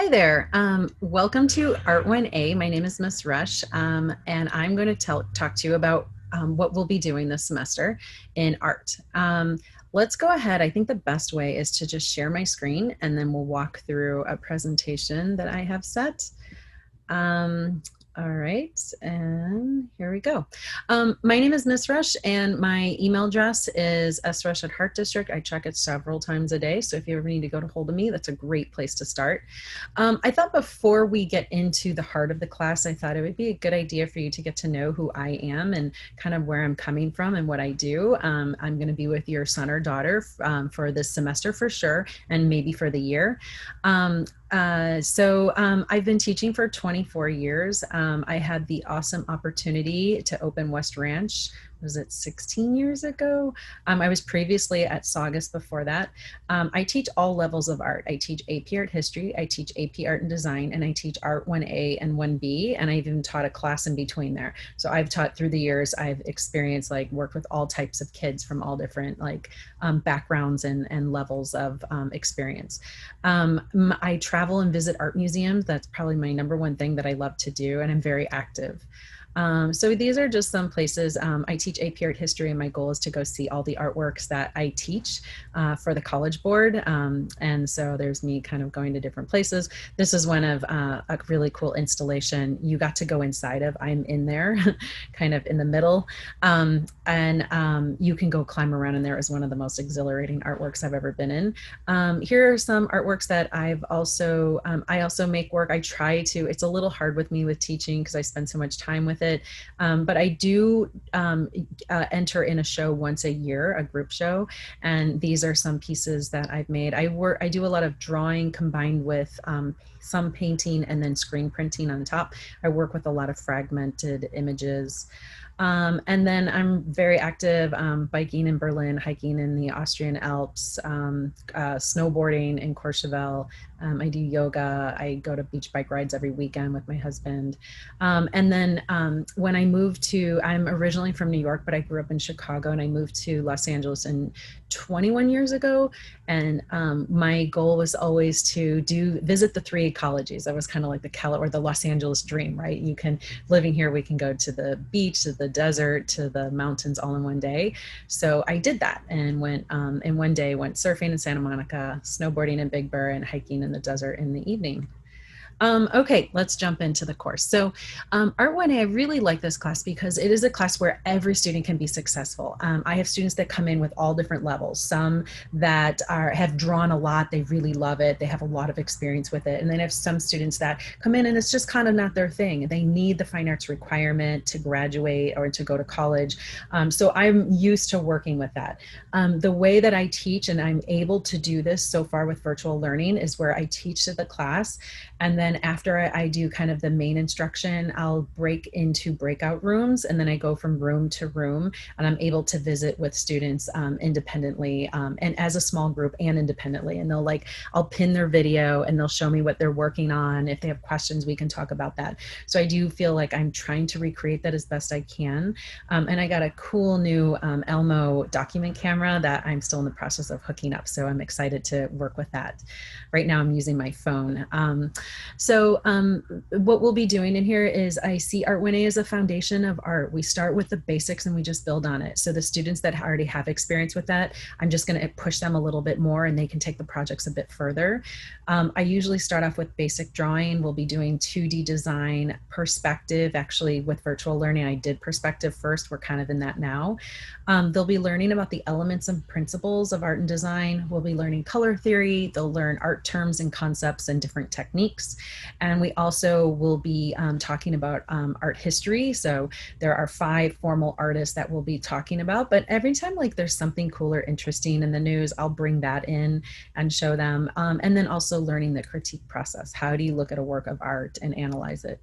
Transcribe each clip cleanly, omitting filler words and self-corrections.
Hi there. Welcome to Art 1A. My name is Miss Rush, and I'm going to talk to you about what we'll be doing this semester in art. Let's go ahead. I think the best way is to just share my screen, and then we'll walk through a presentation that I have set. Um, all right, and here we go. My name is Miss Rush, and my email address is srush@Heart District. I check it several times a day, so if you ever need to get a hold of me, that's a great place to start. I thought before we get into the heart of the class, I thought it would be a good idea for you to get to know who I am and kind of where I'm coming from and what I do. I'm going to be with your son or daughter for this semester for sure, and maybe for the year. I've been teaching for 24 years. I had the awesome opportunity to open West Ranch. Was it 16 years ago? I was previously at Saugus before that. I teach all levels of art. I teach AP Art History, I teach AP Art and Design, and I teach Art 1A and 1B, and I've even taught a class in between there. So I've taught through the years. I've experienced, worked with all types of kids from all different backgrounds and levels of experience. I travel and visit art museums. That's probably my number one thing that I love to do, and I'm very active. So these are just some places. I teach AP Art History, and my goal is to go see all the artworks that I teach for the College Board. And so there's me kind of going to different places. This is one of a really cool installation you got to go inside of. I'm in there, kind of in the middle. You can go climb around in there. Is one of the most exhilarating artworks I've ever been in. Here are some artworks that I also make work. I try to, it's a little hard with me with teaching because I spend so much time with it. But I do enter in a show once a year, a group show. And these are some pieces that I've made. I do a lot of drawing combined with some painting and then screen printing on top. I work with a lot of fragmented images. And then I'm very active biking in Berlin, hiking in the Austrian Alps, snowboarding in Courchevel. I do yoga. I go to beach bike rides every weekend with my husband. When I moved I'm originally from New York, but I grew up in Chicago, and I moved to Los Angeles 21 years ago. And my goal was always to visit the three ecologies. That was kind of like the Los Angeles dream, right? Living here, we can go to the beach, to the desert, to the mountains all in one day. So I did that and went in one day, went surfing in Santa Monica, snowboarding in Big Bear, and hiking in the desert in the evening. Okay, let's jump into the course. So Art 1A, I really like this class because it is a class where every student can be successful. I have students that come in with all different levels. Some that have drawn a lot, they really love it, they have a lot of experience with it. And then I have some students that come in and it's just kind of not their thing. They need the fine arts requirement to graduate or to go to college. So I'm used to working with that. The way that I teach, and I'm able to do this so far with virtual learning, is where I teach to the class, and then after I do kind of the main instruction, I'll break into breakout rooms, and then I go from room to room, and I'm able to visit with students independently and as a small group and independently. And I'll pin their video and they'll show me what they're working on. If they have questions, we can talk about that. So I do feel like I'm trying to recreate that as best I can. And I got a cool new Elmo document camera that I'm still in the process of hooking up. So I'm excited to work with that. Right now I'm using my phone. What we'll be doing in here is I see Art 1A as a foundation of art. We start with the basics and we just build on it. So the students that already have experience with that, I'm just going to push them a little bit more and they can take the projects a bit further. I usually start off with basic drawing. We'll be doing 2D design, perspective. Actually, with virtual learning, I did perspective first. We're kind of in that now. They'll be learning about the elements and principles of art and design. We'll be learning color theory. They'll learn art terms and concepts and different techniques. And we also will be talking about art history. So there are 5 formal artists that we'll be talking about, but every time there's something cool or interesting in the news, I'll bring that in and show them. And then also learning the critique process. How do you look at a work of art and analyze it?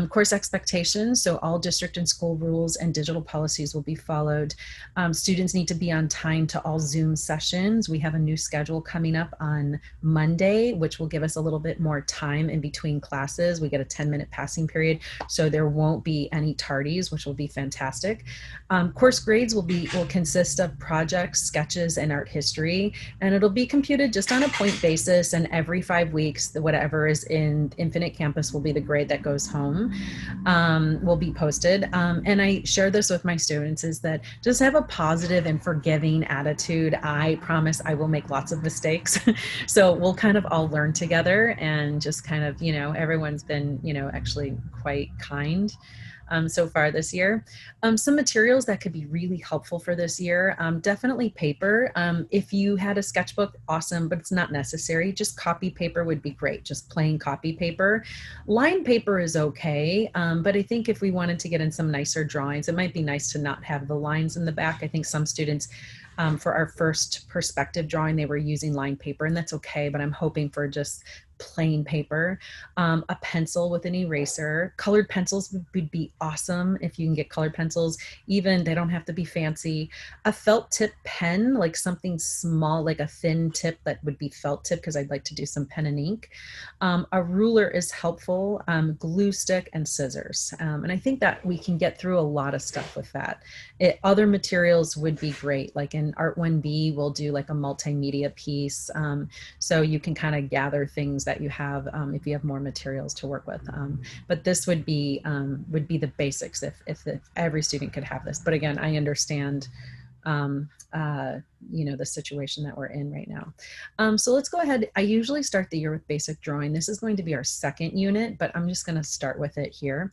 Course expectations, so all district and school rules and digital policies will be followed. Students need to be on time to all Zoom sessions. We have a new schedule coming up on Monday, which will give us a little bit more time in between classes. We get a 10-minute passing period, so there won't be any tardies, which will be fantastic. Course grades will consist of projects, sketches, and art history, and it'll be computed just on a point basis, and every 5 weeks, whatever is in Infinite Campus will be the grade that goes home, will be posted. And I share this with my students, is that just have a positive and forgiving attitude. I promise I will make lots of mistakes. So we'll kind of all learn together, and just kind of, everyone's been, actually quite kind so far this year. Some materials that could be really helpful for this year, definitely paper. If you had a sketchbook, awesome, but it's not necessary. Just copy paper would be great, just plain copy paper. Line paper is okay, but I think if we wanted to get in some nicer drawings, it might be nice to not have the lines in the back. I think some students, for our first perspective drawing, they were using line paper, and that's okay, but I'm hoping for just plain paper. A pencil with an eraser. Colored pencils would be awesome if you can get colored pencils. Even, they don't have to be fancy. A felt tip pen, like something small, like a thin tip that would be felt tip, because I'd like to do some pen and ink. A ruler is helpful. Glue stick and scissors. And I think that we can get through a lot of stuff with that. Other materials would be great. Like in Art 1B, we'll do like a multimedia piece. So you can kind of gather things that you have, if you have more materials to work with. But this would be the basics if every student could have this. But again, I understand the situation that we're in right now. So let's go ahead. I usually start the year with basic drawing. This is going to be our second unit, but I'm just going to start with it here.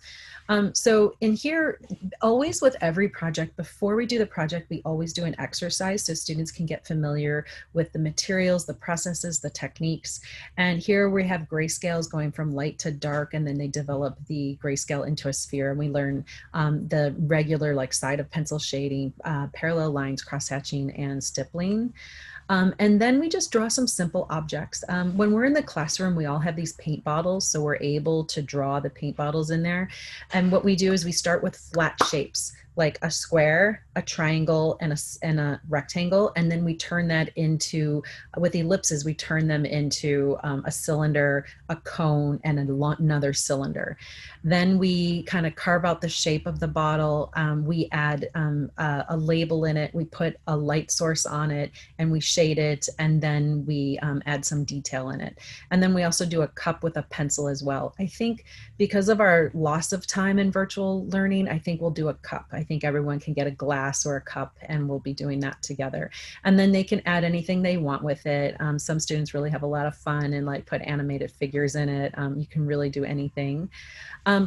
So in here, always with every project, before we do the project, we always do an exercise so students can get familiar with the materials, the processes, the techniques. And here we have grayscales going from light to dark, and then they develop the grayscale into a sphere. And we learn the regular like side of pencil shading, parallel lines, cross-hatching, and stippling. And then we just draw some simple objects. When we're in the classroom, we all have these paint bottles, so we're able to draw the paint bottles in there. And what we do is we start with flat shapes, like a square, a triangle, and a rectangle, and then we turn that into, with ellipses, we turn them into a cylinder, a cone, and another cylinder. Then we kind of carve out the shape of the bottle. We add a label in it. We put a light source on it, and we shade it, and then we add some detail in it. And then we also do a cup with a pencil as well. I think because of our loss of time in virtual learning, I think we'll do a cup. I think everyone can get a glass or a cup, and we'll be doing that together. And then they can add anything they want with it. Some students really have a lot of fun and like put animated figures in it. You can really do anything.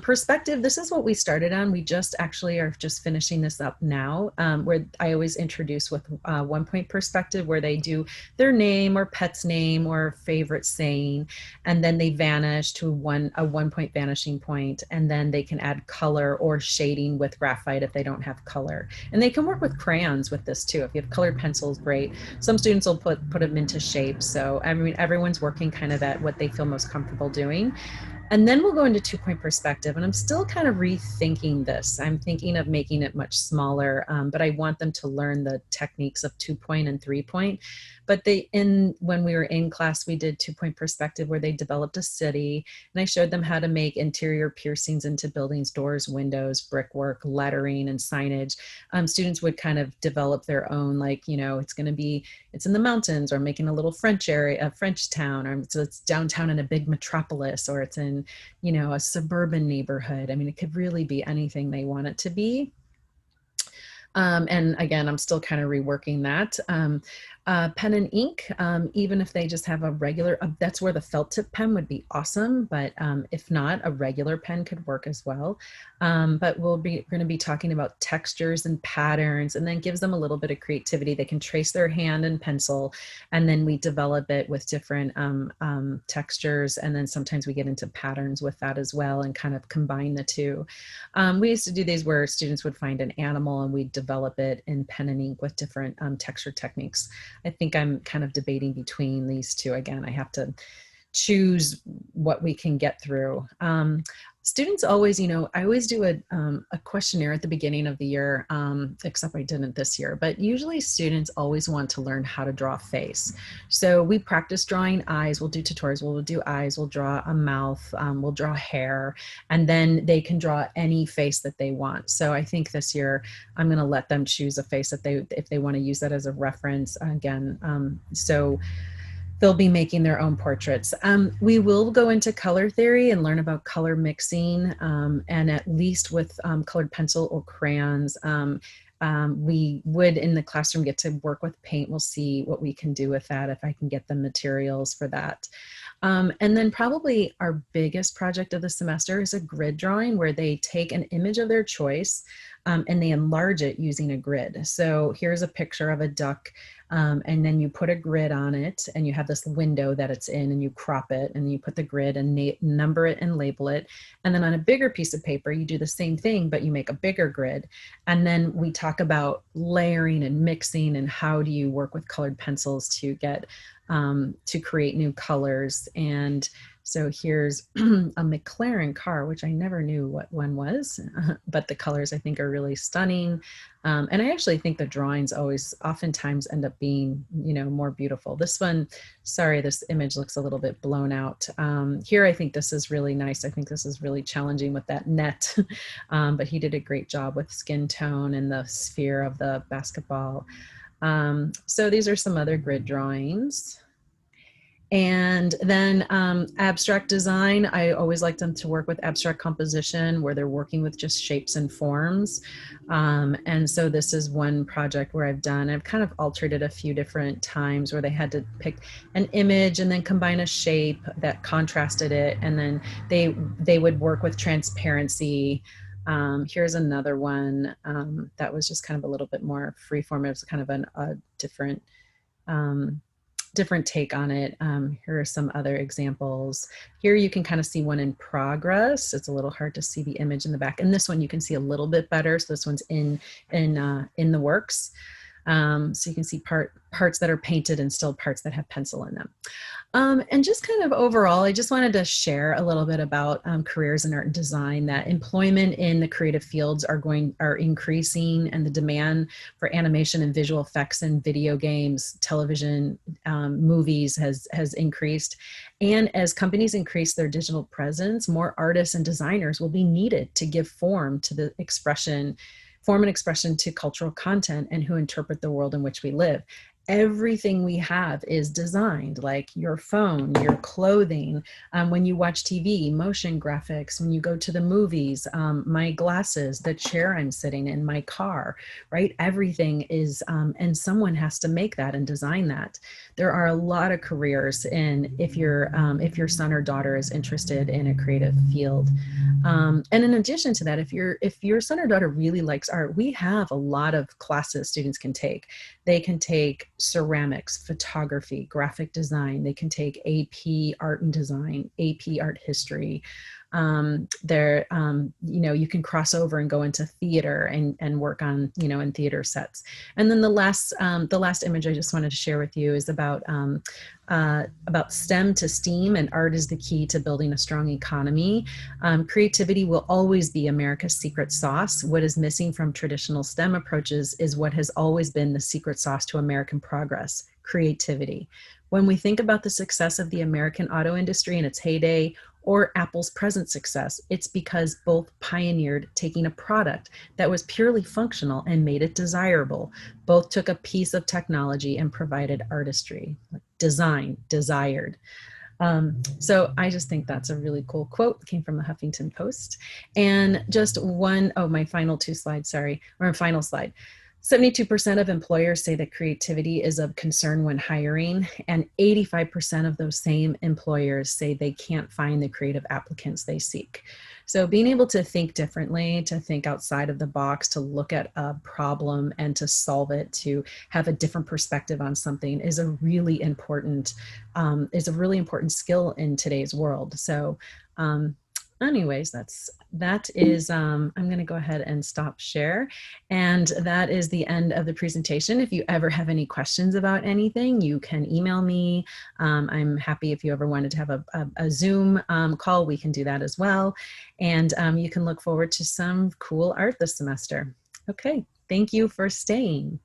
Perspective, this is what we started on. We just actually are just finishing this up now, where I always introduce with 1 point perspective, where they do their name or pet's name or favorite saying, and then they vanish to a 1 point vanishing point, and then they can add color or shading with graphite if they don't have color. And they can work with crayons with this too. If you have colored pencils, great. Some students will put them into shape. So I mean, everyone's working kind of at what they feel most comfortable doing. And then we'll go into 2 point perspective, and I'm still kind of rethinking this. I'm thinking of making it much smaller, but I want them to learn the techniques of 2 point and 3 point. But when we were in class, we did 2 point perspective, where they developed a city, and I showed them how to make interior piercings into buildings, doors, windows, brickwork, lettering, and signage. Students would kind of develop their own, like, it's in the mountains, or making a little French area, a French town, or so it's downtown in a big metropolis, or it's in, a suburban neighborhood. I mean, it could really be anything they want it to be. And again, I'm still kind of reworking that. Pen and ink, even if they just have a regular, that's where the felt tip pen would be awesome. But if not, a regular pen could work as well. But we're going to be talking about textures and patterns, and then gives them a little bit of creativity. They can trace their hand and pencil, and then we develop it with different textures. And then sometimes we get into patterns with that as well, and kind of combine the two. We used to do these where students would find an animal, and we'd develop it in pen and ink with different texture techniques. I think I'm kind of debating between these two. Again, I have to choose what we can get through. Students always, I always do a questionnaire at the beginning of the year, except I didn't this year, but usually students always want to learn how to draw a face. So we practice drawing eyes. We'll do tutorials. We'll do eyes. We'll draw a mouth. We'll draw hair, and then they can draw any face that they want. So I think this year I'm going to let them choose a face if they want to use that as a reference again. So they'll be making their own portraits. We will go into color theory and learn about color mixing, and at least with colored pencil or crayons. We would in the classroom get to work with paint. We'll see what we can do with that if I can get the materials for that. And then probably our biggest project of the semester is a grid drawing where they take an image of their choice and they enlarge it using a grid. So here's a picture of a duck, and then you put a grid on it and you have this window that it's in and you crop it and you put the grid and number it and label it. And then on a bigger piece of paper, you do the same thing, but you make a bigger grid. And then we talk about layering and mixing and how do you work with colored pencils to get to create new colors. And so here's a McLaren car, which I never knew what one was, but the colors I think are really stunning. And I actually think the drawings oftentimes end up being, more beautiful. This one, sorry, this image looks a little bit blown out. Here, I think this is really nice. I think this is really challenging with that net, but he did a great job with skin tone and the sphere of the basketball. So these are some other grid drawings. And then abstract design, I always like them to work with abstract composition where they're working with just shapes and forms. And so this is one project where I've kind of altered it a few different times where they had to pick an image and then combine a shape that contrasted it. And then they would work with transparency. Here's another one that was just kind of a little bit more freeform. It was kind of a different take on it. Here are some other examples. Here you can kind of see one in progress. It's a little hard to see the image in the back. And this one you can see a little bit better. So this one's in the works. So you can see parts that are painted and still parts that have pencil in them. And just kind of overall, I just wanted to share a little bit about careers in art and design, that employment in the creative fields are increasing, and the demand for animation and visual effects in video games, television, movies has increased. And as companies increase their digital presence, more artists and designers will be needed to give form and expression to cultural content and who interpret the world in which we live. Everything we have is designed, like your phone, your clothing, when you watch TV, motion graphics, when you go to the movies, my glasses, the chair I'm sitting in, my car, right? Everything is, and someone has to make that and design that. There are a lot of careers if your son or daughter is interested in a creative field. And in addition to that, if your son or daughter really likes art, we have a lot of classes students can take. They can take ceramics, photography, graphic design. They can take AP art and design, AP art history. You can cross over and go into theater and work on, in theater sets. And then the last image I just wanted to share with you is about STEM to STEAM, and art is the key to building a strong economy. Creativity will always be America's secret sauce. What is missing from traditional STEM approaches is what has always been the secret sauce to American progress: creativity. When we think about the success of the American auto industry in its heyday, or Apple's present success, it's because both pioneered taking a product that was purely functional and made it desirable. Both took a piece of technology and provided artistry, design, desired. So I just think that's a really cool quote. It came from the Huffington Post. And just my final slide. 72% of employers say that creativity is of concern when hiring, and 85% of those same employers say they can't find the creative applicants they seek. So being able to think differently, to think outside of the box, to look at a problem and to solve it, to have a different perspective on something is a really important skill in today's world. So Anyways, that is I'm going to go ahead and stop share, and that is the end of the presentation. If you ever have any questions about anything, you can email me. I'm happy if you ever wanted to have a Zoom call, we can do that as well, and you can look forward to some cool art this semester. Okay, thank you for staying.